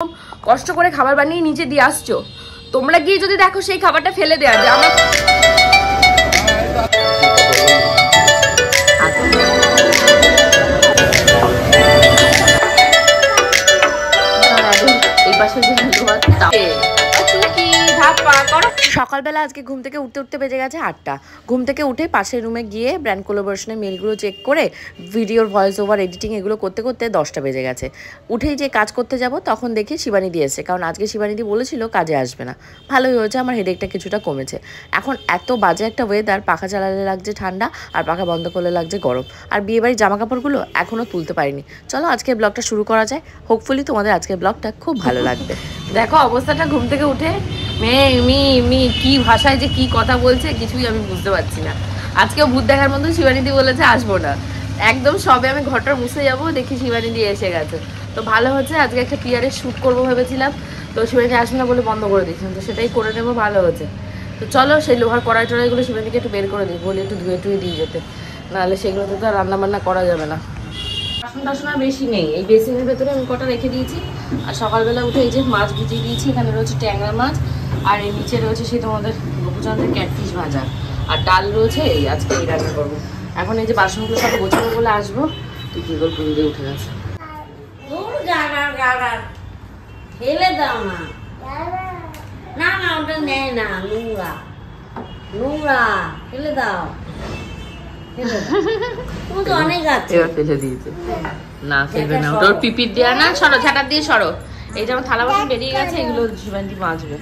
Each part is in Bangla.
কষ্ট করে খাবার বানিয়ে নিচে দিয়ে আসছো, তোমরা গিয়ে যদি দেখো সেই খাবারটা ফেলে দেওয়া যায়। আমার এই পাশে যে সকালবেলা আজকে ঘুম থেকে উঠতে উঠতে বেজে গেছে 8টা। ঘুম থেকে উঠে পাশের রুমে গিয়ে ব্র্যান্ড কোলাবোরেশনের মেলগুলো চেক করে ভিডিওর ভয়েস ওভার এডিটিং এগুলো করতে করতে 10টা বেজে গেছে। উঠেই যে কাজ করতে যাব তখন দেখি শিবানী দিয়েছে, কারণ আজকে শিবানীদি বলেছিল কাজে আসবে না। ভালোই হয়েছে, আমার হেডেকটা কিছুটা কমেছে। এখন এত বাজে একটা ওয়েদার, পাখা চালালে লাগছে ঠান্ডা আর পাখা বন্ধ করলে লাগছে গরম। আর বিয়েবাড়ির জামা কাপড়গুলো এখনও তুলতে পারিনি। চলো আজকের ব্লগটা শুরু করা যায়। হোপফুলি তোমাদের আজকের ব্লগটা খুব ভালো লাগবে। দেখো অবস্থাটা, ঘুম থেকে উঠে মেয়ে কি ভাষায় যে কি কথা বলছে কিছুই আমি বুঝতে পারছি না। আজকেও ভূত দেখার মতো শিবানীদি বলেছে আসবো না, একদম সবে আমি ঘরটা মুছে যাবো দেখি শিবানীদি এসে গেছে। তো ভালো হচ্ছে, আজকে একটা পিয়ারের শ্যুট করবো ভেবেছিলাম, তো শিবানীদি আসবে না বলে বন্ধ করে দিয়েছিলাম, তো সেটাই করে নেবো, ভালো হচ্ছে। তো চলো সেই লোহার কড়াই টড়াইগুলো শিবানীদিকে একটু বের করে দিই, বলি একটু ধুয়ে টুয়ে দিয়ে যেতে, নাহলে সেগুলোতে তো আর রান্না বান্না করা যাবে না। বাসন টাসন আর বেশি নেই, এই বেসিনের ভেতরে আমি কটা রেখে দিয়েছি। আর সকালবেলা উঠে এই যে মাছ ভিজিয়ে দিয়েছি, এখানে রয়েছে ট্যাংরা মাছ, আর এই নিচে রয়েছে সেই তোমাদের গোপুচাঁদের ক্যাটফিশ ভাজা, আর ডাল রয়েছে। এই আজকে এই রান্না করবো। এখন এই যে বাসনগুলো সব গোছানো বলে আসবো, তুই কি করে পুজো দিয়ে উঠে গেছে। ফেলে দাও না, না না ওটা নেয় না, নোংরা নোংরা, ফেলে দাও। অনেক আছে, ফেলে দিয়েছে। না ফেলবে না, ওটা পিপির দেওয়া না, সরো ঝাঁটার দিয়ে সরো। এই যেমন থালা বাসন বেরিয়ে গেছে, এগুলো শিবানী মাজবে।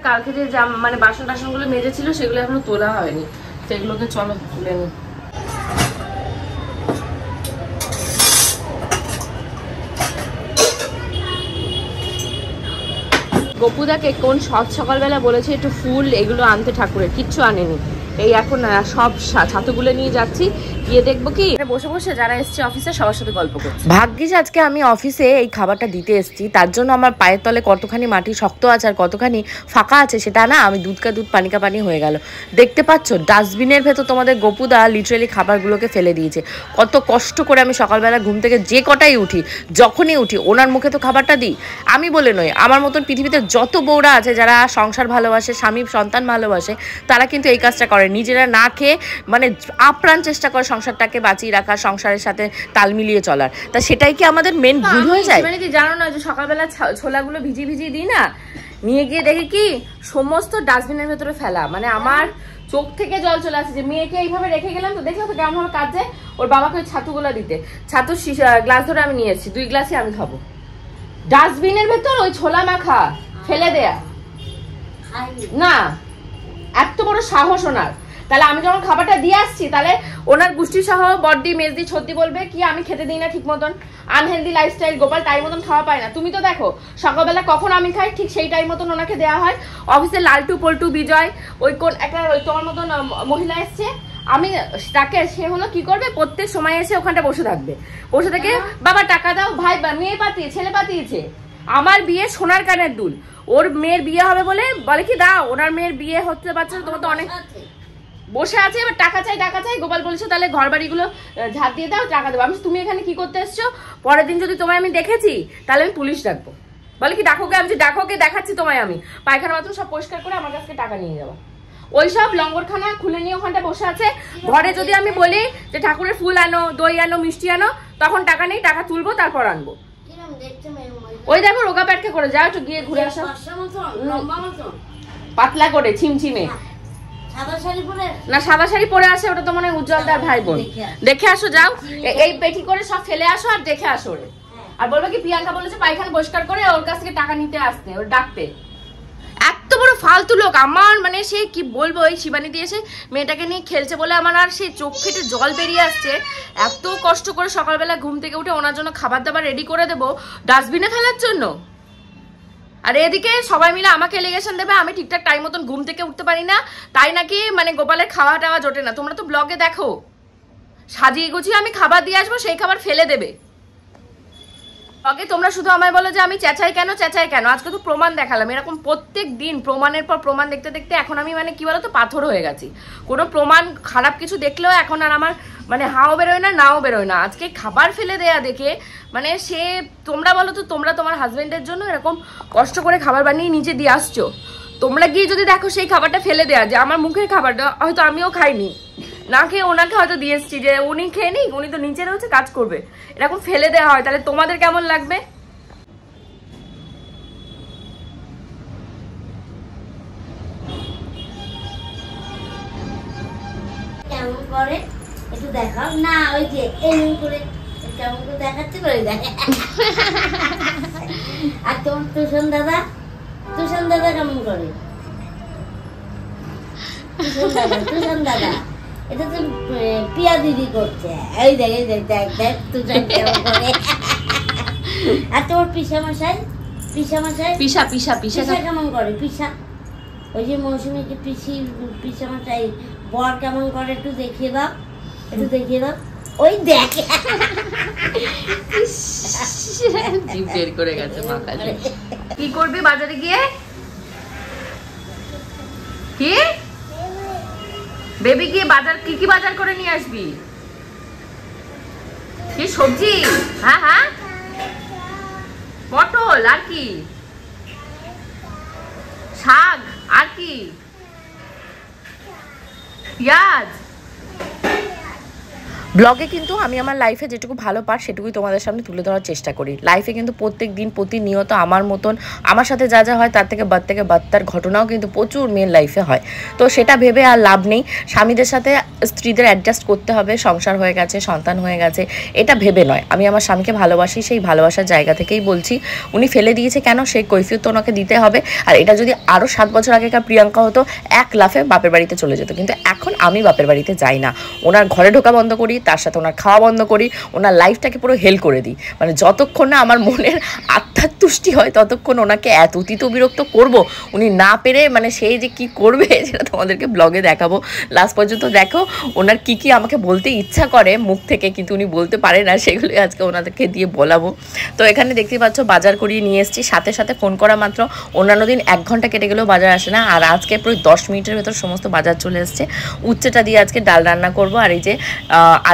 কালকে যে মানে বাসন টাসন গুলো মেজেছিল সেগুলো এখনো তোলা হয়নি, তো এগুলোকে চলো তুলে নি। গপুদাকে কোন সকালবেলা বলেছে একটু ফুল এগুলো আনতে ঠাকুরের, কিচ্ছু আনেনি। এই এখন সব ছাতুগুলো নিয়ে যাচ্ছি, গিয়ে দেখবো কি বসে বসে যারা এসছে অফিসে সবার সাথে গল্প করছি। ভাগ্যিস আজকে আমি অফিসে এই খাবারটা দিতে এসেছি, তার জন্য আমার পায়ের তলে কতখানি মাটি শক্ত আছে আর কতখানি ফাঁকা আছে সেটা না, আমি দুধ কা দুধ পানি কা পানি হয়ে গেল। দেখতে পাচ্ছ ডাস্টবিনের ভেতর তোমাদের গপুদা লিটারেলি খাবারগুলোকে ফেলে দিয়েছে। কত কষ্ট করে আমি সকালবেলা ঘুম থেকে যে কটাই উঠি, যখনই উঠি ওনার মুখে তো খাবারটা দিই। আমি বলে নয়, আমার মতন পৃথিবীতে যত বউরা আছে যারা সংসার ভালোবাসে, স্বামী সন্তান ভালোবাসে, তারা কিন্তু এই কাজটা করে, নিজেরা না খেয়ে মানে আপ্রাণ চেষ্টা করে সংসারটাকে বাঁচিয়ে রাখার, সংসারের সাথে তাল মিলিয়ে চলার। তা সেটাই কি আমাদের মেন ভুল হয়ে যায়? মানে জানো না যে সকালবেলা ছোলাগুলো ভিজিয়ে ভিজিয়ে দিই না, নিয়ে গিয়ে দেখি কি সমস্ত ডাস্টবিনের ভেতরে ফেলা। মানে আমার চোখ থেকে জল চলে আসছে যে মেয়েকে এইভাবে রেখে গেলাম, তো দেখলাম তো কেমন ভাবে কাজে ওর বাবাকে ওই ছাতুগুলো দিতে, ছাতুর গ্লাস ধরে আমি নিয়েছি, 2 গ্লাসই আমি খাবো। ডাস্টবিনের ভেতর ওই ছোলা মাখা ফেলে দেয়া না, এত বড় সাহস ওনার। তাহলে আমি যখন খাবারটা দিয়ে আসছি, তাহলে ওনার গোষ্ঠী সহ বড্ডি মেজদি ছদ্দি বলবে কি আমি খেতে দিই না ঠিক মতন, আনহেলদি লাইফস্টাইল, গোপাল টাইম মতন খাওয়া পায় না। তুমি তো দেখো সকালবেলা কখন আমি খাই ঠিক সেই টাইম মতন ওনাকে দেওয়া হয়। অফিসে লালটু পল্টু বিজয় ওই কোন একটা তোমার মতন মহিলা এসছে, আমি তাকে, সে হলো কি করবে প্রত্যেক সময় এসে ওখানটা বসে থাকবে, বসে থেকে বাবা টাকা দাও, ভাই মেয়ে পাতিয়ে ছেলে পাতিয়েছে, আমার বিয়ে সোনার কানের দুল, ওর মেয়ের বিয়ে হবে বলে বলে কি দাও, ওনার মেয়ের বিয়ে হতে পারছে তোমার তো অনেক বসে আছে, এবার টাকা চাই টাকা চাই। গোপাল বলছে তাহলে ঘর বাড়িগুলো ঝাঁট দিয়ে দাও, টাকা দেবো। আমি তুমি এখানে কি করতে এসছো, পরের দিন যদি তোমায় আমি দেখেছি তাহলে আমি পুলিশ ডাকবো। বলে কি ডাকোকে, আমি ডাকোকে দেখাচ্ছি তোমায়, আমি পায়খানা বাথরুম সব পরিষ্কার করে আমার কাছে টাকা নিয়ে যাবো। ওইসব লঙ্গরখানা খুলে নিয়ে ওখানটা বসে আছে। ঘরে যদি আমি বলি যে ঠাকুরের ফুল আনো, দই আনো, মিষ্টি আনো, তখন টাকা নেই, টাকা তুলবো তারপর আনবো। ওই দেখো রোগা প্যাটকে করে যাও, একটু গিয়ে ঘুরে আসো, পাতলা করে ছিমছিমে। না সাদা শাড়ি পরে আসে, ওটা তো মনে হয় উজ্জ্বলদার ভাই বোন। দেখে আসো, যাও এই পেটি করে সব ফেলে আসো আর দেখে আসো ওরে। আর বলবো কি প্রিয়াঙ্কা বলেছে পায়খানা পরিষ্কার করে ওর কাছ থেকে টাকা নিতে আসতে, ওর ডাকতে। এত বড় ফালতু লোক আমার, মানে সে কি বলবো, ওই শিবানী দিয়ে এসে মেয়েটাকে নিয়ে খেলছে বলে আমার আর সেই চোখ ফেটে জল বেরিয়ে আসছে। এত কষ্ট করে সকালবেলা ঘুম থেকে উঠে ওনার জন্য খাবার দাবার রেডি করে দেবো ডাস্টবিনে ফেলার জন্য, আর এদিকে সবাই মিলে আমাকে এলিগেশন দেবে আমি ঠিকঠাক টাইম মতন ঘুম থেকে উঠতে পারি না, তাই নাকি মানে গোপালের খাওয়া টাওয়া জোটে না। তোমরা তো ব্লগে দেখো সাজিয়ে গুছিয়ে আমি খাবার দিয়ে আসবো, সেই খাবার ফেলে দেবে। আগে তোমরা শুধু আমায় বলো যে আমি চেঁচাই কেন, আজকে তো প্রমাণ দেখালাম। এরকম প্রত্যেক দিন প্রমাণের পর প্রমাণ দেখতে দেখতে এখন আমি মানে কি বলতো পাথর হয়ে গেছি। কোনো প্রমাণ খারাপ কিছু দেখলেও এখন আর আমার মানে হাও বেরোয় না, নাও বেরোয় না। আজকে খাবার ফেলে দেয়া দেখে মানে সে, তোমরা বলো তো, তোমরা তোমার হাজবেন্ডের জন্য এরকম কষ্ট করে খাবার বানিয়ে নিচে দিয়ে আসছো, তোমরা গিয়ে যদি দেখো সেই খাবারটা ফেলে দেয়া, যে আমার মুখের খাবারটা হয়তো আমিও খাইনি, না খেয়ে ওনাকে হয়তো দিয়ে এসছি যে উনি খেয়ে নিক, উনি তো নিচে রয়েছে কাজ করবে, এরকম ফেলে দেওয়া হয়, তাহলে তোমাদের কেমন লাগবে? কেমন করে একটু দেখাও না, ওই যে এমন করে কেমন করে দেখাচ্ছে করে দেখে। আর তোমার তুষান দাদা কেমন করে? তুষান দাদা এটা তো পিয়া দিদি করছে, এই দেখ তুষান কেমন করে। আর তোমার পিসামশাই পিসা কেমন করে? পিসা ওই যে মৌসুমীকে পিসামশাই বর কেমন করে একটু দেখিয়ে দাও, ওই দেখে বের করে গেছে। কি করবি বাজারে গিয়ে? কি বেবি গিয়ে বাজার কি বাজার করে নিয়ে আসবি? কি সবজি? হ্যাঁ পটল, আর কি? শাক, আর কি? পেঁয়াজ। ব্লগে কিন্তু আমি আমার লাইফে যেটুকু ভালো পার সেটুকুই তোমাদের সামনে তুলে ধরার চেষ্টা করি। লাইফে কিন্তু প্রত্যেক দিন প্রতিনিয়ত আমার মতন আমার সাথে যা যা হয় তার থেকে বাত্তার ঘটনাও কিন্তু প্রচুর মেয়ের লাইফে হয়। তো সেটা ভেবে আর লাভ নেই, স্বামীদের সাথে স্ত্রীদের অ্যাডজাস্ট করতে হবে, সংসার হয়ে গেছে, সন্তান হয়ে গেছে, এটা ভেবে নয়। আমি আমার স্বামীকে ভালোবাসি, সেই ভালোবাসার জায়গা থেকেই বলছি। উনি ফেলে দিয়েছে কেন, সেই কৈফিয়ত তো ওনাকে দিতে হবে। আর এটা যদি আরও 7 বছর আগেকার প্রিয়াঙ্কা হতো, এক লাফে বাপের বাড়িতে চলে যেত, কিন্তু এখন আমি বাপের বাড়িতে যাই না, ওনার ঘরে ঢোকা বন্ধ করি, তার সাথে ওনার খাওয়া বন্ধ করি, ওনার লাইফটাকে পুরো হেল করে দিই। মানে যতক্ষণ না আমার মনের আত্মার তুষ্টি হয় ততক্ষণ ওনাকে এত অতীত বিরক্ত করব, উনি না পেরে মানে সেই যে কি করবে সেটা তোমাদেরকে ব্লগে দেখাবো। লাস্ট পর্যন্ত দেখো ওনার কি আমাকে বলতে ইচ্ছা করে মুখ থেকে, কিন্তু উনি বলতে পারে না, সেগুলোই আজকে ওনাদেরকে দিয়ে বলাবো। তো এখানে দেখতে পাচ্ছ বাজার করিয়ে নিয়ে এসেছি, সাথে ফোন করা মাত্র। অন্যান্য দিন 1 ঘন্টা কেটে গেলেও বাজার আসে না, আর আজকে প্রায় 10 মিনিটের ভেতর সমস্ত বাজার চলে এসছে। উচ্ছেটা দিয়ে আজকে ডাল রান্না করব, আর এই যে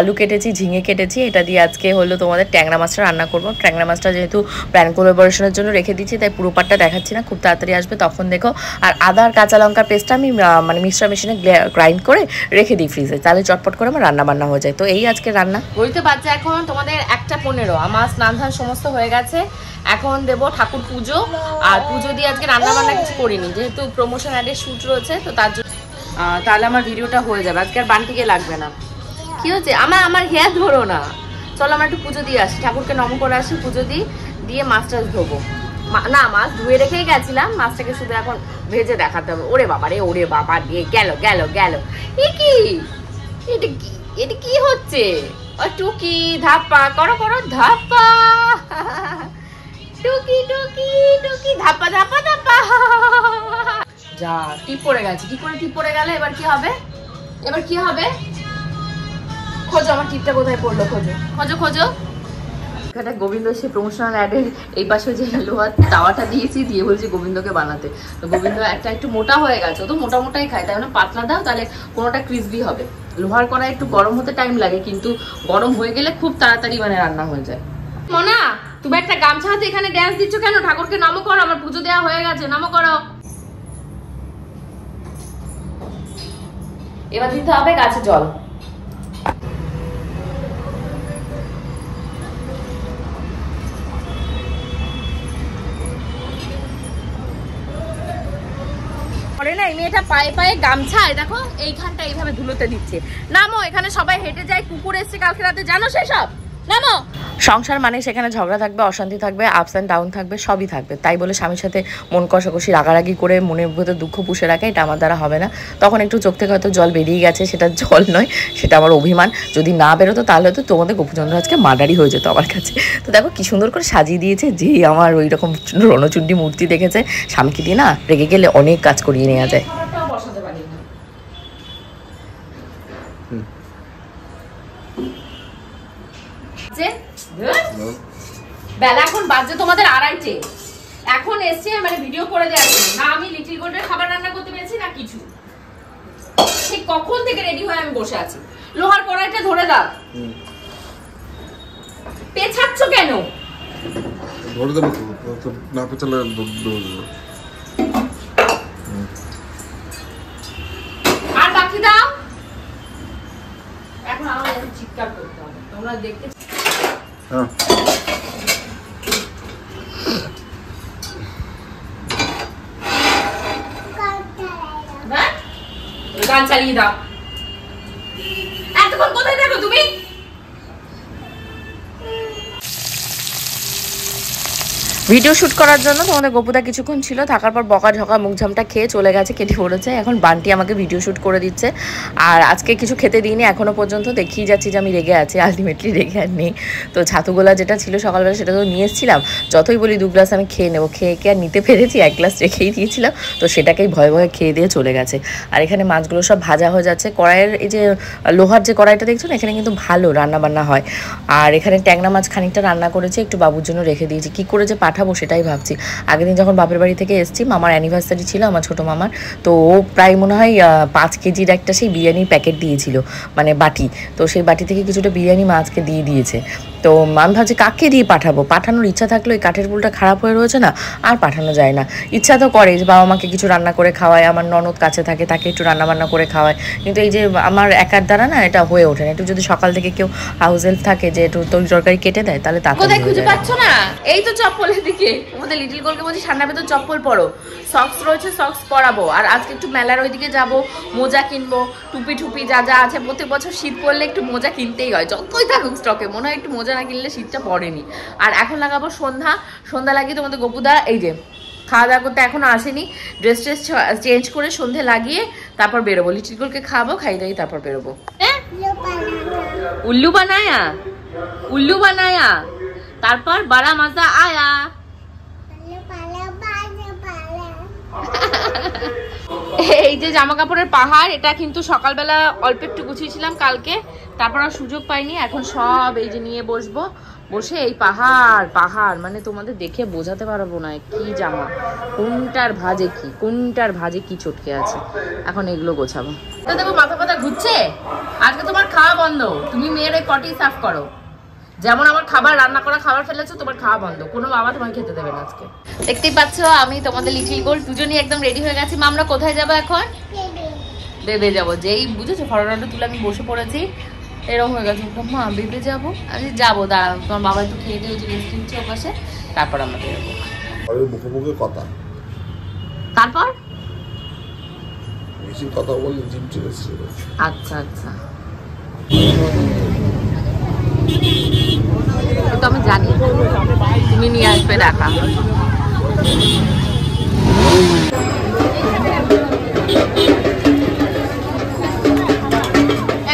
আলু কেটেছি, ঝিঙে কেটেছি, এটা দিয়ে আজকে হলো তোমাদের ট্যাংরা মাছটা রান্না করব। ট্যাংরা মাছটা যেহেতু প্ল্যান কোলাবোরেশনের জন্য রেখে দিচ্ছি, তাই পুরো পাটটা দেখাচ্ছি না, খুব তাড়াতাড়ি আসবে তখন দেখো। আর আদা আর কাঁচা লঙ্কার পেস্টটা আমি মানে মিক্সচার মেশিনে গ্রাইন্ড করে রেখে দিই ফ্রিজে, তাহলে চটপট করে আমার রান্না বান্না হয়ে যায়। তো এই আজকে রান্না। ঘড়িতে বাচ্চা এখন তোমাদের 1:15, আমার স্নান ধান সমস্ত হয়ে গেছে। এখন দেবো ঠাকুর পুজো, আর পুজো দিয়ে আজকে রান্না বান্না কিছু করিনি, যেহেতু প্রমোশন অ্যাডের শ্যুট রয়েছে, তো তার জন্য তাহলে আমার ভিডিওটা হয়ে যাবে, আজকে আর বান্টিকে লাগবে না। কি হচ্ছে আমার হেয়ার ধরো না, চলো আমরা একটু পুজো দিয়ে আসি, ঠাকুরকে নম করে আসি, পুজো দিয়ে মাছটা ধোবো। না, মাছ ধুয়ে রেখেই গেছিলাম, মাছটাকে শুধু এখন ভেজে দেখাতে হবে। ওরে বাবা রে গেল এটা কি হচ্ছে? টুকি ধাপ্পা করো ধাপ্পা, টুকি ধাপ্পা যা টিপ পড়ে গেছে। কি করে টিপ পড়ে গেল? এবার কি হবে? খোঁজো আমার টিপটা কোথায় পড়লো, খোঁজো। এখানে গোবিন্দ সে প্রমোশনাল অ্যাডের এই পাশে যে লোহার তাওয়াটা দিয়েছি, দিয়ে বলছি গোবিন্দকে বানাতে। তো গোবিন্দ একটু মোটা হয়ে গেছে, ও তো মোটাই খায়, তাই মানে পাতলা দাও, তাহলে কোনোটা ক্রিসপি হবে। লোহার কড়াই একটু গরম হতে টাইম লাগে, কিন্তু গরম হয়ে গেলে খুব তাড়াতাড়ি মানে রান্না হয়ে যায়। মোনা, তুমি একটা গামছা হাতে এখানে ড্যান্স দিচ্ছ কেন? ঠাকুরকে নমো করো, আমার পুজো দেওয়া হয়ে গেছে, নমো করো। এবার দিতে হবে গাছে জল। না, এই মেয়েটা পায়ে গামছায় দেখো এইখানটা এইভাবে ধুলোতে দিচ্ছে। নামো, এখানে সবাই হেঁটে যায়, কুকুর এসছে কালকে রাতে, জানো সেসব? নামো। সংসার মানে সেখানে ঝগড়া থাকবে, অশান্তি থাকবে, আপস অ্যান্ড ডাউন থাকবে, সবই থাকবে। তাই বলে স্বামীর সাথে মন কষাকষি রাগারাগি করে মনের ভেতর দুঃখ পুষে রাখে, এটা আমার দ্বারা হবে না। তখন একটু চোখ থেকে হয়তো জল বেরিয়ে গেছে, সেটা জল নয়, সেটা আমার অভিমান। যদি না বেরোতো তাহলে তো তোমাদের গোপুচন্দ্র আজকে মার্ডারই হয়ে যেত আমার কাছে। তো দেখো কি সুন্দর করে সাজিয়ে দিয়েছে, যে আমার ওই রকম রণচণ্ডী মূর্তি দেখেছে। স্বামীকে দিয়ে না রেগে গেলে অনেক কাজ করিয়ে নেওয়া যায়। বেলা এখন বাজে তোমাদের 2:30। এখন এসছে মানে ভিডিও করে দেওয়ার জন্য। না আমি লিটল গোল্ডের খাবার রান্না করতে পেরেছি না কিছু। ঠিক কখন থেকে রেডি হয়ে আমি বসে আছি। লোহার কড়াইটা ধরে দাও। পেছাচ্ছ কেন? ধরে দেবো তো, না পেছালে আর বাকি দাও। এখন আমার চিৎকার করতে হবে, তোমরা দেখতে। হ্যাঁ গান চালিয়ে দাও। এতক্ষণ কোথায় থাকো তুমি? ভিডিও শুট করার জন্য তোমাদের গোপুদা কিছুক্ষণ ছিল, থাকার পর বকা ঝকা মুখঝামটা খেয়ে চলে গেছে, কেটে পড়েছে। এখন বান্টি আমাকে ভিডিও শুট করে দিচ্ছে। আর আজকে কিছু খেতে দিইনি এখনো পর্যন্ত, দেখিয়ে যাচ্ছি যে আমি রেগে আছি, আলটিমেটলি রেগে আর নেই। তো ছাতুগোলা যেটা ছিল সকালবেলা সেটা তো নিয়ে এসেছিলাম, যতই বলি 2 গ্লাস আমি খেয়ে নেবো, খেয়ে আর নিতে পেরেছি, 1 গ্লাস রেখেই দিয়েছিলাম। তো সেটাকেই ভয়ে ভয়ে খেয়ে দিয়ে চলে গেছে। আর এখানে মাছগুলো সব ভাজা হয়ে যাচ্ছে। কড়াইয়ের এই যে লোহার যে কড়াইটা দেখছো না, এখানে কিন্তু ভালো রান্না বান্না হয়। আর এখানে ট্যাংরা মাছ খানিকটা রান্না করেছে, একটু বাবুর জন্য রেখে দিয়েছি। কী করে যে পাঠাবো সেটাই ভাবছি। আগের দিন যখন বাপের বাড়ি থেকে এসেছি, মামার অ্যানিভার্সারি ছিল, আমার ছোটো মামার, তো ও প্রায় মনে হয় 5 কেজির একটা সেই বিরিয়ানির প্যাকেট দিয়েছিল, মানে বাটি। তো সেই বাটি থেকে কিছুটা বিরিয়ানি মাছকে দিয়ে দিয়েছে। তো আমি ভাবছি কাকে দিয়ে পাঠাবো, পাঠানোর ইচ্ছা থাকলেও এই কাঠের পুলটা খারাপ হয়ে রয়েছে না, আর পাঠানো যায় না। ইচ্ছা তো করে যে বাবা মাকে কিছু রান্না করে খাওয়ায়, আমার ননদ কাছে থাকে, তাকে একটু রান্না বান্না করে খাওয়ায়, কিন্তু এই যে আমার একার দ্বারা না এটা হয়ে ওঠে না। একটু যদি সকাল থেকে কেউ হাউস হেল্প থাকে যে একটু তরকারি কেটে দেয়, তাহলে তাড়াতাড়ি। কোথায় খুঁজে পাচ্ছ না? এই তো চপ্পলের দিকে। আমাদের লিটল গোলকে বলছি ঠান্ডা ভেতর চপ্পল পরো, সক্স রয়েছে সক্স পরাবো। আর আজকে একটু মেলার ওইদিকে যাবো, মোজা কিনবো, টুপি টুপি যা যা আছে। প্রত্যেক বছর শীত পড়লে একটু মোজা কিনতেই হয়, যতই থাকুক স্টকে। মনে হয় একটু মোজা না কিনলে শীতটা পড়েনি। আর এখন লাগাবো সন্ধ্যা লাগিয়ে তোমাদের গোপুদা এই যে খাওয়া দাওয়া করতে এখনো আসেনি, ড্রেস চেঞ্জ করে সন্ধে লাগিয়ে তারপর বেরোবো। লিটল গোলকে খাবো, খাই দাই তারপর বেরোবো। উল্লু বানায়া তারপর বড়া মজা আয়া। এই যে জামা কাপড়ের পাহাড়, এটা কিন্তু সকালবেলা অল্প একটু গুছিয়েছিলাম কালকে, তারপর আর সুযোগ পাইনি। এখন সব এই যে নিয়ে বসবো, বসে এই পাহাড় মানে তোমাদের দেখে বোঝাতে পারবো না কি জামা, কোনটার ভাজে কি চটকে আছে। এখন এগুলো গোছাবো। দেখো মাথা ঘুরছে। আজকে তোমার খাওয়া বন্ধ, তুমি মেয়ের ওই পটি সাফ করো। যেমন আমার রান্না করা খাবার ফেলেছো, তোমার খাওয়া বন্ধ, কোনো বাবা তোমার খেতে দেবে না আজকে। দেখতেই পাচ্ছ আমি তোমাদের লিটল গোল্ড দুজনই একদম রেডি হয়ে গেছি। মা আমরা কোথায় যাবো এখন? বেবে যাবো। যেই বুঝেছো ফটোটা তুলে আমি বসে পড়েছি, এরকম হয়ে গেছে। মা বেবে যাবো, আমি যাবো, দাঁড়া তোমার বাবা একটু খেয়ে দিয়ে রেস্ট নিচ্ছে ও পাশে, তারপর আমরা বেরোবো। মুখে কথা, তারপর বেশি কথা বললে জিম চলে এসেছে। আচ্ছা তো আমি জানি তুমি নিয়ে আসবে দেখা।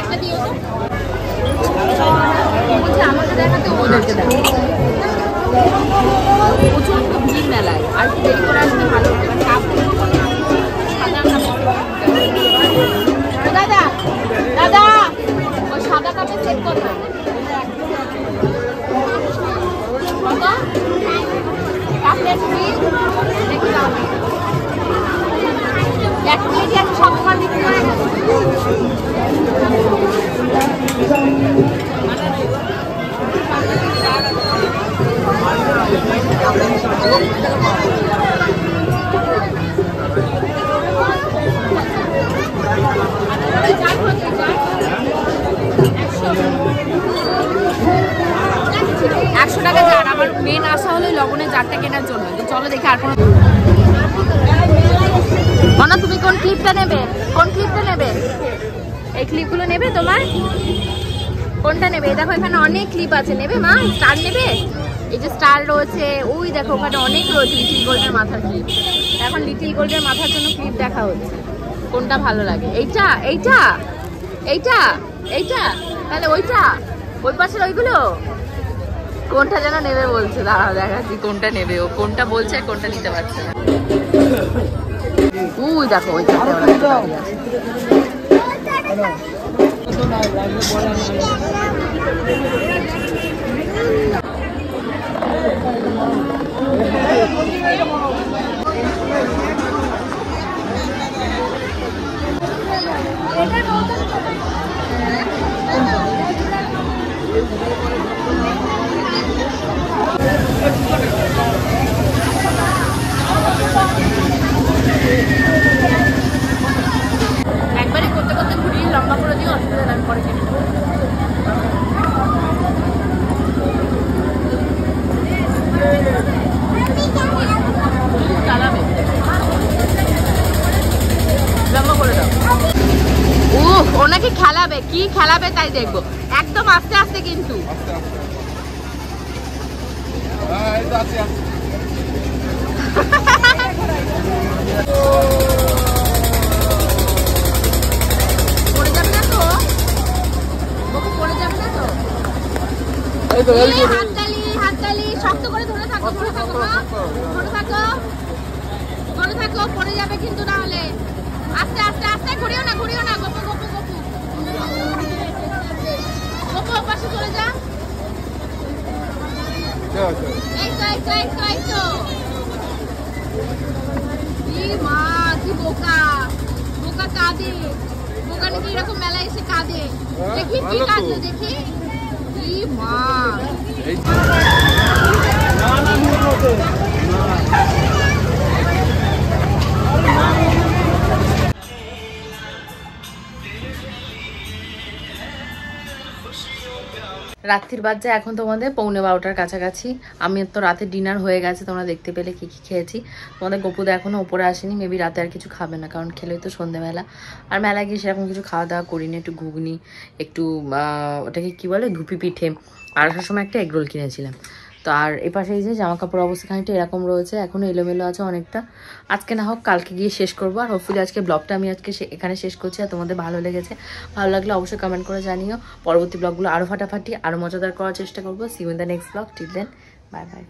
একটা দিও তো, আমাকে দেখাতে ওদেরকে দেখা। প্রচন্ড ভিড় মেলায়, আর দেরি করে আসলে ভালো হবে। দাদা ওই সাদা কাপে সেট কত? এক মিনিট এক সবসময় বিক্রি হয়ে গেছে। 100 টাকা জার। আমার মেন আশা হলো লবণের জারটা কেনার জন্য। চলো দেখে আর কোনো মনা, তুমি কোন ক্লিপটা নেবে? এই ক্লিপগুলো নেবে তোমার? কোনটা নেবে? দেখো এখানে অনেক ক্লিপ আছে, নেবে মা? স্টার নেবে? এই যে স্টার রয়েছে, ওই দেখো ওখানে অনেক রয়েছে লিটল গোল্ডের মাথার ক্লিপ। এখন লিটল গোল্ডের মাথার জন্য ক্লিপ দেখা হচ্ছে, কোনটা ভালো লাগে। এইটা তাহলে ওইটা, ওই পাশের ওইগুলো কোনটা যেন নেবে বলছে। দাঁড়াও দেখাচ্ছি কোনটা নেবে, ও কোনটা বলছে কোনটা নিতে পারছে না। ওই দেখো ওইটা একবারে করতে করতে ঘুরিয়ে লম্বা করে দিও, অসুবিধা আমি পরে কিনে নেবো। লম্বা করে দাও। ওনাকে খেলাবে, কি খেলাবে তাই দেখবো। একদম আস্তে আস্তে কিন্তু। পড়ে যাবে না তো? পড়ে যাবে না তো? হাততালি হাততালি, শক্ত করে ধরে থাকো, ধরে থাকো, ধরে থাকো, ধরে থাকো, পড়ে যাবে কিন্তু না হলে। আস্তে আস্তে আস্তে, ঘুরিও না, ঘুরিও না, গপু গপু গপু গপু, পাশে চলে যা। এই তো এই তো এই তো এই তো। মা কি বোকা, বোকা কাঁদে, বোকা নাকি এরকম মেলা এসে কাঁদে। দেখি কি কাঁদলো দেখি। কি মা রাত্রির বাজে এখন তোমাদের 11:15 কাছাকাছি। আমি তো রাতে ডিনার হয়ে গেছে, তোমরা দেখতে পেলে কি কি খেয়েছি। তোমাদের গপুদা এখনো উপরে আসেনি, মেবি রাতে আর কিছু খাবে না, কারণ খেলেই তো সন্ধ্যেবেলা। আর মেলায় গিয়ে সেরকম কিছু খাওয়া দাওয়া করিনি, একটু ঘুগনি, একটু ওটাকে কি বলে ধুপি পিঠে, আর আসার সময় একটা এগরোল কিনেছিলাম। তো আর এপাশে এই যে জামা কাপড় অবস্থা খানিকটা এরকম রয়েছে, এখনো এলোমেলো আছে অনেকটা। আজকে না হোক কালকে গিয়ে শেষ করবো। আর হোপফুলি আজকে ব্লগটা আমি আজকে এখানে শেষ করছি। আর তোমাদের ভালো লেগেছে, ভালো লাগলে অবশ্যই কমেন্ট করে জানিও। পরবর্তী ব্লগগুলো আরও ফাটাফাটি আরও মজাদার করার চেষ্টা করবো। See you in the next blog. Till then, bye by.